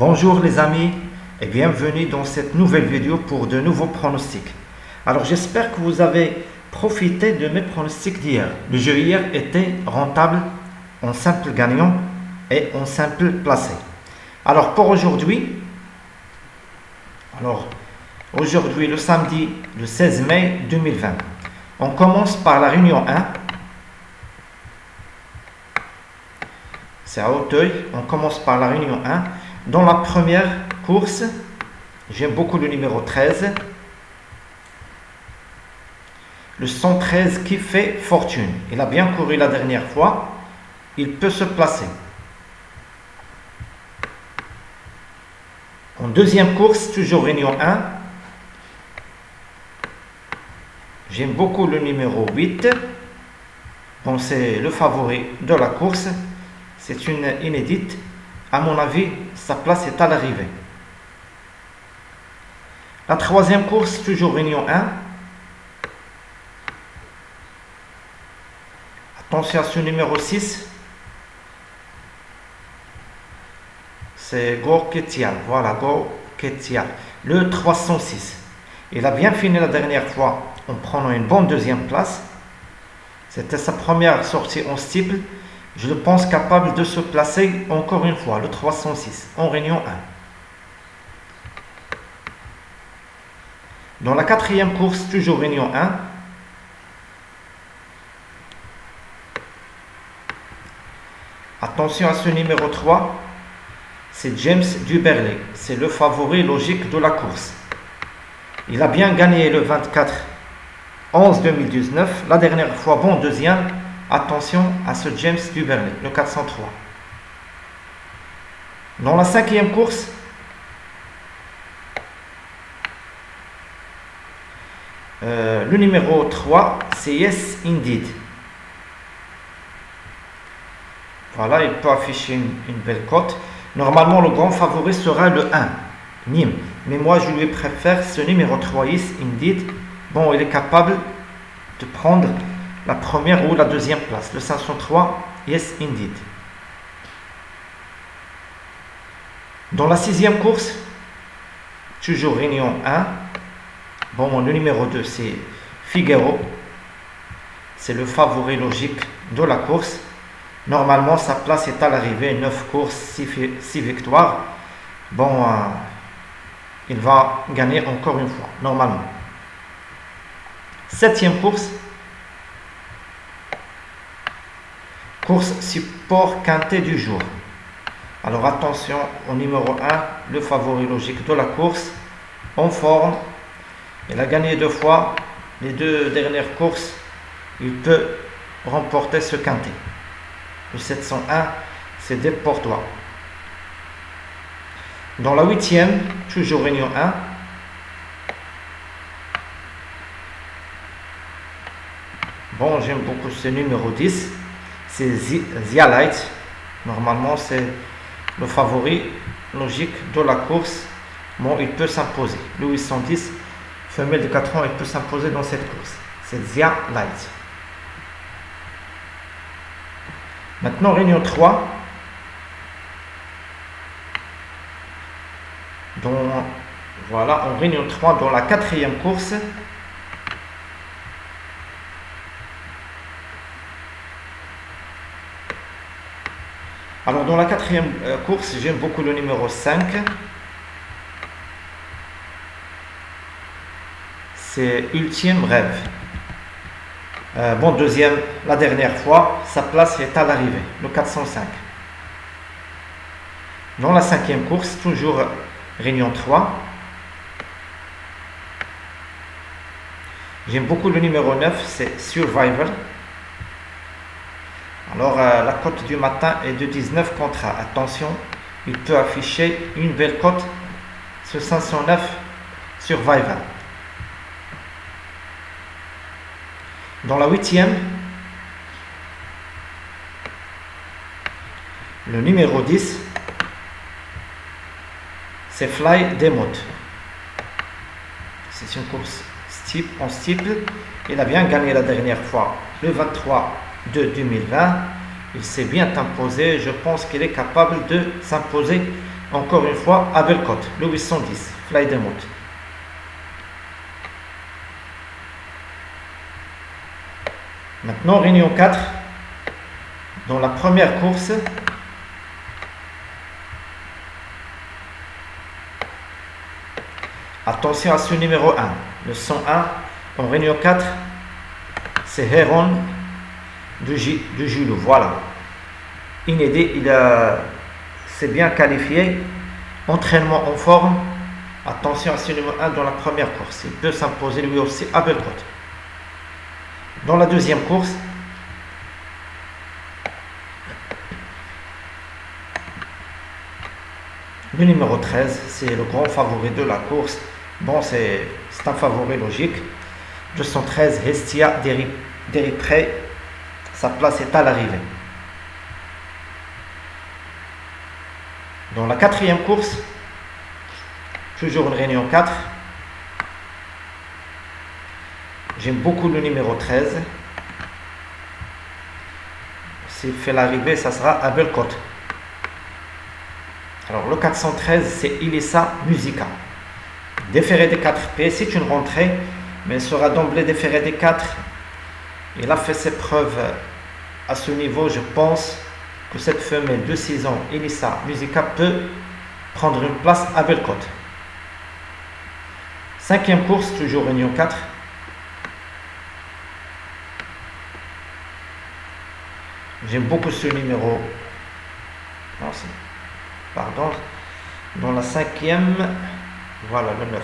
Bonjour les amis et bienvenue dans cette nouvelle vidéo pour de nouveaux pronostics. Alors j'espère que vous avez profité de mes pronostics d'hier. Le jeu hier était rentable en simple gagnant et en simple placé. Alors pour aujourd'hui, le samedi le 16 mai 2020, on commence par la réunion 1. C'est à Auteuil, on commence par la réunion 1. Dans la première course, j'aime beaucoup le numéro 13. Le 113 qui fait fortune. Il a bien couru la dernière fois. Il peut se placer. En deuxième course, toujours réunion 1. J'aime beaucoup le numéro 8. Bon, c'est le favori de la course. C'est une inédite. À mon avis, sa place est à l'arrivée. La troisième course, toujours réunion 1. Attention à ce numéro 6. C'est Gorketial. Voilà, Gorketial. Le 306. Il a bien fini la dernière fois en prenant une bonne deuxième place. C'était sa première sortie en steeple. Je le pense capable de se placer encore une fois, le 306, en réunion 1. Dans la quatrième course, toujours réunion 1. Attention à ce numéro 3. C'est James Duberley. C'est le favori logique de la course. Il a bien gagné le 24-11-2019. La dernière fois, bon deuxième. Attention à ce James Duberley, le 403. Dans la cinquième course, le numéro 3, c'est Yes Indeed. Voilà, il peut afficher une belle cote. Normalement, le grand favori sera le 1, Nîmes. Mais moi, je lui préfère ce numéro 3, Yes Indeed. Bon, il est capable de prendre la première ou la deuxième place, le 503, Yes Indeed. Dans la sixième course, toujours réunion 1. Bon, le numéro 2, c'est Figaro. C'est le favori logique de la course. Normalement, sa place est à l'arrivée, 9 courses, 6 victoires. Bon, il va gagner encore une fois, normalement. Septième course. Course support quintet du jour. Alors attention au numéro 1, le favori logique de la course, en forme. Il a gagné 2 fois. Les 2 dernières courses, il peut remporter ce quintet. Le 701, c'est des Portois. Dans la 8e, toujours réunion 1. Bon, j'aime beaucoup ce numéro 10. C'est Zialite. Normalement, c'est le favori logique de la course. Bon, il peut s'imposer. Le 810, femelle de 4 ans, il peut s'imposer dans cette course. C'est Zialite. Maintenant, réunion 3. Voilà, en réunion 3, dans la 4e course. Alors dans la 4e course, j'aime beaucoup le numéro 5. C'est Ultime Rêve. Bon, deuxième, la dernière fois, sa place est à l'arrivée, le 405. Dans la 5e course, toujours réunion 3. J'aime beaucoup le numéro 9, c'est Survivor. Alors, la cote du matin est de 19 contre 1. Attention, il peut afficher une belle cote sur 509 Survivor. Dans la 8e, le numéro 10, c'est Fly Demote. C'est une course en steeple. Il a bien gagné la dernière fois, le 23 de 2020. Il s'est bien imposé. Je pense qu'il est capable de s'imposer encore une fois, Abelcote, le 810, Fly Demote. Maintenant, réunion 4, dans la première course, attention à ce numéro 1, le 101, en réunion 4, c'est Heron de Jules, voilà. Inédit, il s'est bien qualifié, entraînement en forme, attention à ce numéro 1 dans la première course, il peut s'imposer lui aussi à Belcote. Dans la deuxième course, le numéro 13, c'est le grand favori de la course. Bon, c'est un favori logique. 213, Hestia d'Érythrée. Sa place est à l'arrivée. Dans la quatrième course, toujours une réunion 4, j'aime beaucoup le numéro 13. S'il fait l'arrivée, ça sera à Belcote. Alors le 413, c'est Ilissa Musica. Déféré des 4P, c'est une rentrée, mais il sera d'emblée déféré des 4. Il a fait ses preuves à ce niveau. Je pense que cette femelle de 6 ans, Ilissa Musica, peut prendre une place à Belcote. Cinquième course, toujours réunion 4. J'aime beaucoup ce numéro. Non, pardon. Dans la cinquième, voilà le 9.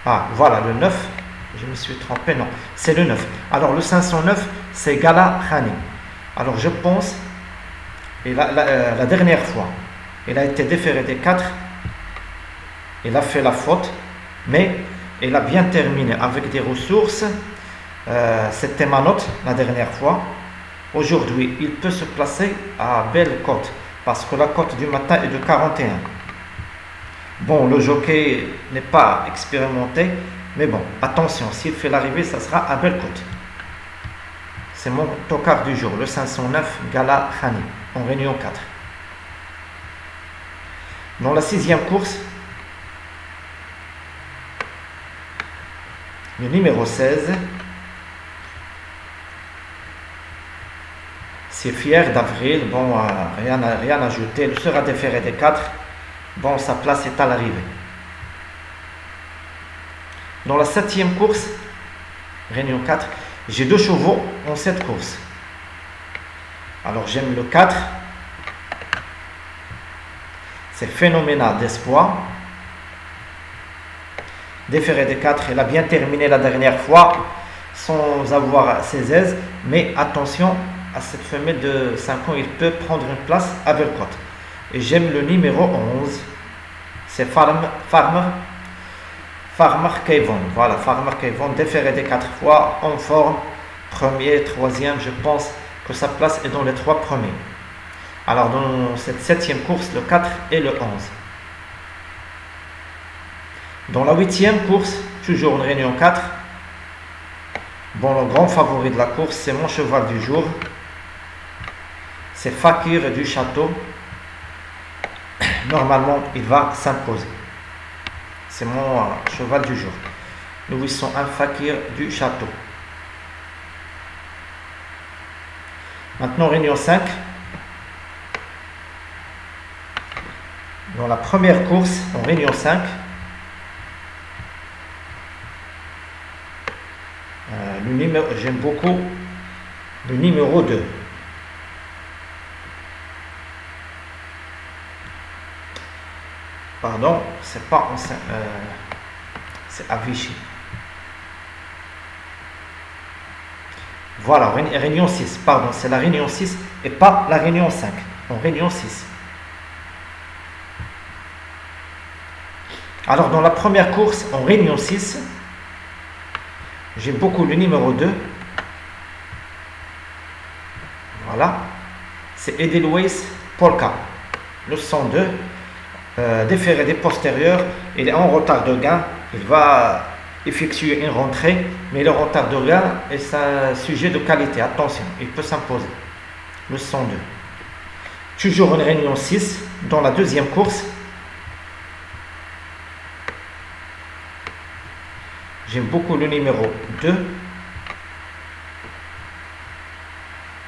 Ah, voilà le 9. Je me suis trompé, non, c'est le 9. Alors le 509, c'est Gala Khani. Alors je pense, et la dernière fois, il a été déféré des 4. Il a fait la faute, mais il a bien terminé avec des ressources. C'était ma note la dernière fois. Aujourd'hui, il peut se placer à Belcote parce que la cote du matin est de 41. Bon, le jockey n'est pas expérimenté, mais bon, attention, s'il fait l'arrivée, ça sera à Belcote. C'est mon tocard du jour, le 509 Gala Khani, en réunion 4. Dans la sixième course, le numéro 16, c'est Fier d'Avril. Bon, rien à ajouter. Il sera déféré des 4. Bon, sa place est à l'arrivée. Dans la septième course, réunion 4, j'ai 2 chevaux en cette course. Alors, j'aime le 4. C'est Phénoménal d'espoir. Déféré des 4, il a bien terminé la dernière fois sans avoir ses aises. Mais attention, à cette femelle de 5 ans, il peut prendre une place à Belcote. Et j'aime le numéro 11. C'est Farmer Kayvon. Voilà, Farmer Kayvon, déféré des 4 fois, en forme. Premier, troisième, je pense que sa place est dans les 3 premiers. Alors, dans cette septième course, le 4 et le 11. Dans la huitième course, toujours une réunion 4. Bon, le grand favori de la course, c'est mon cheval du jour. C'est Fakir du Château. Normalement, il va s'imposer. C'est mon cheval du jour. Le 801 Fakir du Château. Maintenant, réunion 5. Dans la première course, en réunion 5, j'aime beaucoup le numéro 2. Pardon, c'est pas c'est à Vichy. Voilà, réunion 6, pardon, c'est la réunion 6 et pas la réunion 5. En réunion 6. Alors, dans la première course, en réunion 6, j'aime beaucoup le numéro 2. Voilà. C'est Edelweiss Polka. Le 102. Déféré des postérieurs. Il est en retard de gain. Il va effectuer une rentrée. Mais le retard de gain est un sujet de qualité. Attention, il peut s'imposer. Le 102. Toujours une réunion 6 dans la deuxième course. J'aime beaucoup le numéro 2.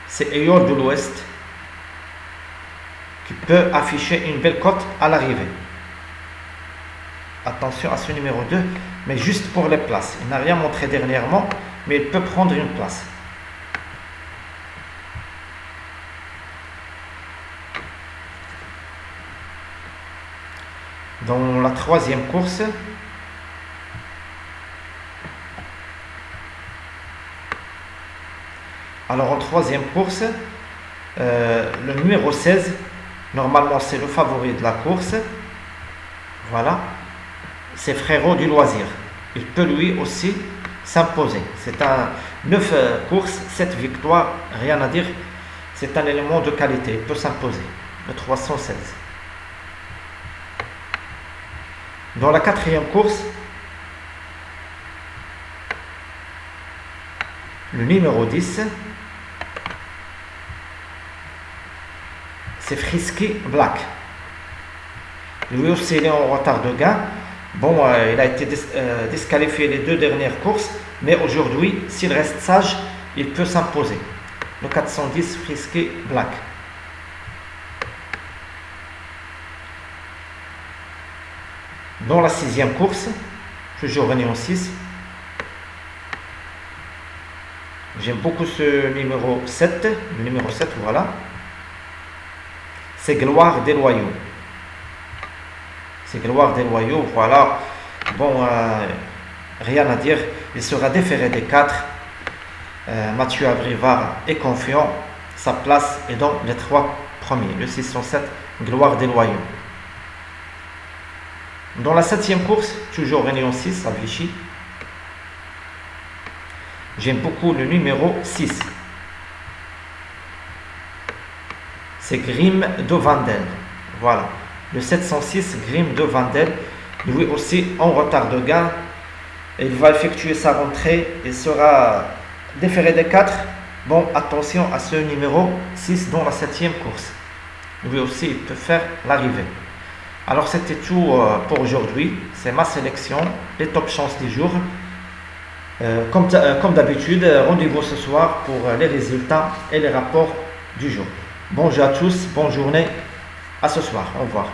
C'est Eyor de l'Ouest qui peut afficher une belle cote à l'arrivée. Attention à ce numéro 2, mais juste pour les places. Il n'a rien montré dernièrement, mais il peut prendre une place. Dans la troisième course, alors en troisième course, le numéro 16, normalement c'est le favori de la course. Voilà, c'est Frérot du Loisir. Il peut lui aussi s'imposer. C'est un 9 courses, 7 victoires, rien à dire. C'est un élément de qualité, il peut s'imposer. Le 316. Dans la quatrième course, le numéro 10, c'est Frisky Black. Lui aussi, il est en retard de gain. Bon, il a été disqualifié les 2 dernières courses, mais aujourd'hui, s'il reste sage, il peut s'imposer. Le 410 Frisky Black. Dans la sixième course, toujours réunion 6, j'aime beaucoup ce numéro 7, le numéro 7, voilà. C'est Gloire des Loyaux. C'est Gloire des Loyaux, voilà. Bon, rien à dire, il sera déféré des 4. Mathieu Abrivard est confiant, sa place est dans les 3 premiers, le 607, Gloire des Loyaux. Dans la 7e course, toujours réunion 6 à Vichy, j'aime beaucoup le numéro 6. C'est Grim de Vandel. Voilà, le 706 Grim de Vandel, lui aussi en retard de gain. Il va effectuer sa rentrée, il sera déféré des 4. Bon, attention à ce numéro 6 dans la 7e course. Lui aussi, il peut faire l'arrivée. Alors c'était tout pour aujourd'hui, c'est ma sélection, les top chances du jour. Comme d'habitude, rendez-vous ce soir pour les résultats et les rapports du jour. Bonjour à tous, bonne journée, à ce soir, au revoir.